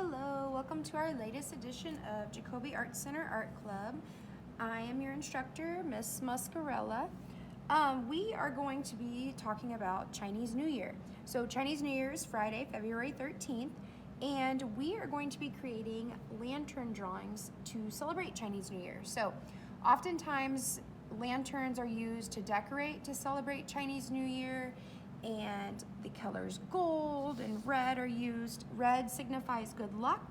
Hello, welcome to our latest edition of Jacoby Art Center Art Club. I am your instructor, Miss Muscarella. We are going to be talking about Chinese New Year. So Chinese New Year is Friday, February 13th, and we are going to be creating lantern drawings to celebrate Chinese New Year. So oftentimes lanterns are used to decorate to celebrate Chinese New Year, and the colors gold and red are used. Red signifies good luck.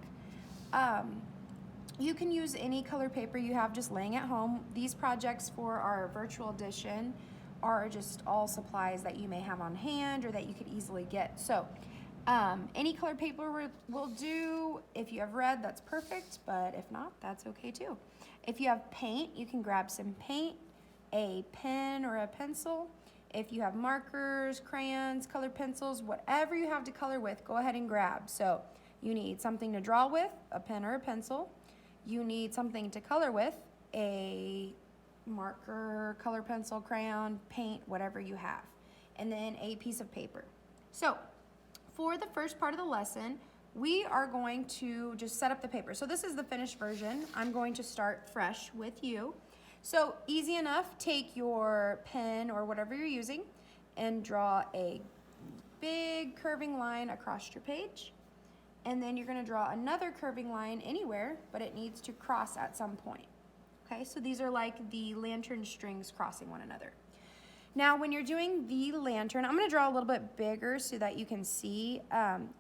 You can use any color paper you have just laying at home. These projects for our virtual edition are just all supplies that you may have on hand or that you could easily get. So any color paper will do. If you have red, that's perfect, but if not, that's okay too. If you have paint, you can grab some paint, a pen or a pencil. If you have markers, crayons, colored pencils, whatever you have to color with, go ahead and grab. So you need something to draw with, a pen or a pencil. You need something to color with, a marker, color pencil, crayon, paint, whatever you have. And then a piece of paper. So for the first part of the lesson, we are going to just set up the paper. So this is the finished version. I'm going to start fresh with you. So easy enough, take your pen or whatever you're using and draw a big curving line across your page. And then you're gonna draw another curving line anywhere, but it needs to cross at some point. Okay, so these are like the lantern strings crossing one another. Now when you're doing the lantern, I'm gonna draw a little bit bigger so that you can see.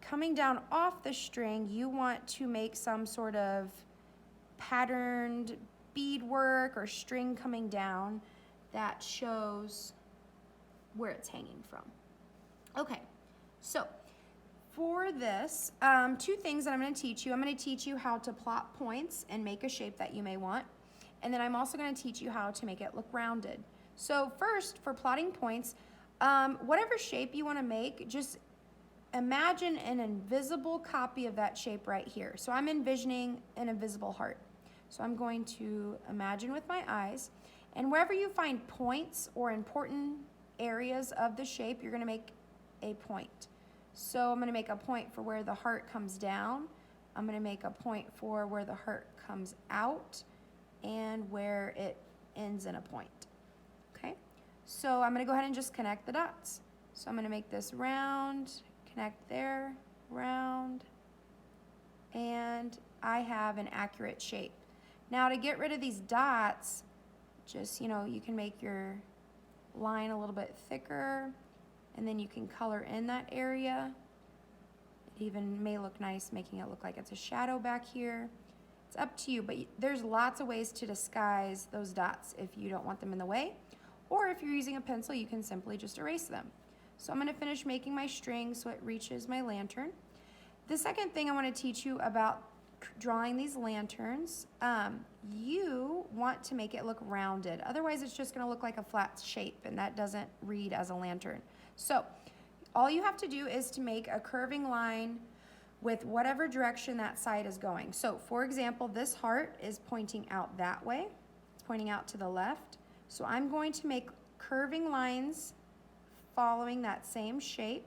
Coming down off the string, you want to make some sort of patterned beadwork or string coming down that shows where it's hanging from. Okay, so for this, two things that I'm going to teach you. I'm going to teach you how to plot points and make a shape that you may want. And then I'm also going to teach you how to make it look rounded. So first, for plotting points, whatever shape you want to make, just imagine an invisible copy of that shape right here. So I'm envisioning an invisible heart. So I'm going to imagine with my eyes, and wherever you find points or important areas of the shape, you're gonna make a point. So I'm gonna make a point for where the heart comes down. I'm gonna make a point for where the heart comes out and where it ends in a point, okay? So I'm gonna go ahead and just connect the dots. So I'm gonna make this round, connect there, round, and I have an accurate shape. Now to get rid of these dots, just, you can make your line a little bit thicker, and then you can color in that area. It even may look nice making it look like it's a shadow back here. It's up to you, but there's lots of ways to disguise those dots if you don't want them in the way. Or if you're using a pencil, you can simply just erase them. So I'm gonna finish making my string so it reaches my lantern. The second thing I want to teach you about drawing these lanterns, you want to make it look rounded. Otherwise, it's just going to look like a flat shape, and that doesn't read as a lantern. So all you have to do is to make a curving line with whatever direction that side is going. So for example, this heart is pointing out that way. It's pointing out to the left. So I'm going to make curving lines following that same shape.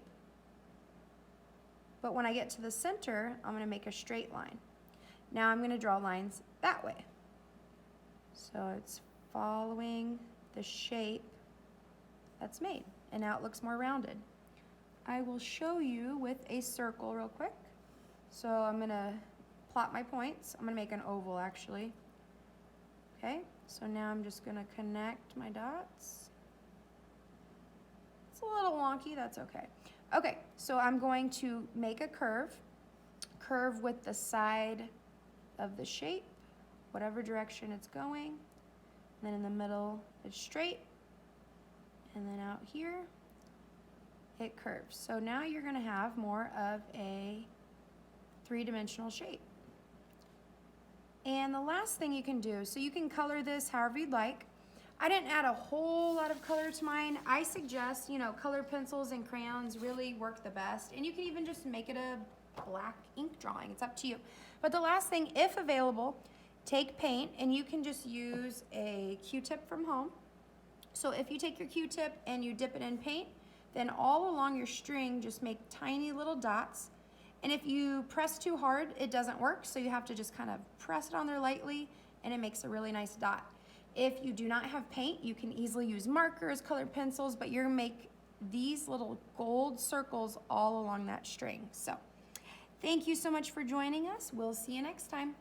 But when I get to the center, I'm going to make a straight line. Now I'm going to draw lines that way. So it's following the shape that's made, and now it looks more rounded. I will show you with a circle real quick. So I'm going to plot my points. I'm going to make an oval actually. Okay, so now I'm just going to connect my dots. It's a little wonky, that's okay. Okay, so I'm going to make a curve with the side of the shape, whatever direction it's going. And then in the middle, it's straight. And then out here, it curves. So now you're gonna have more of a three-dimensional shape. And the last thing you can do, so you can color this however you'd like. I didn't add a whole lot of color to mine. I suggest, colored pencils and crayons really work the best. And you can even just make it a black ink drawing. It's up to you. But the last thing, if available, take paint, and you can just use a Q-tip from home. So if you take your Q-tip and you dip it in paint, then all along your string, just make tiny little dots, And if you press too hard, it doesn't work, so you have to just kind of press it on there lightly, and it makes a really nice dot. If you do not have paint, you can easily use markers, colored pencils, but you're gonna make these little gold circles all along that string. So thank you so much for joining us. We'll see you next time.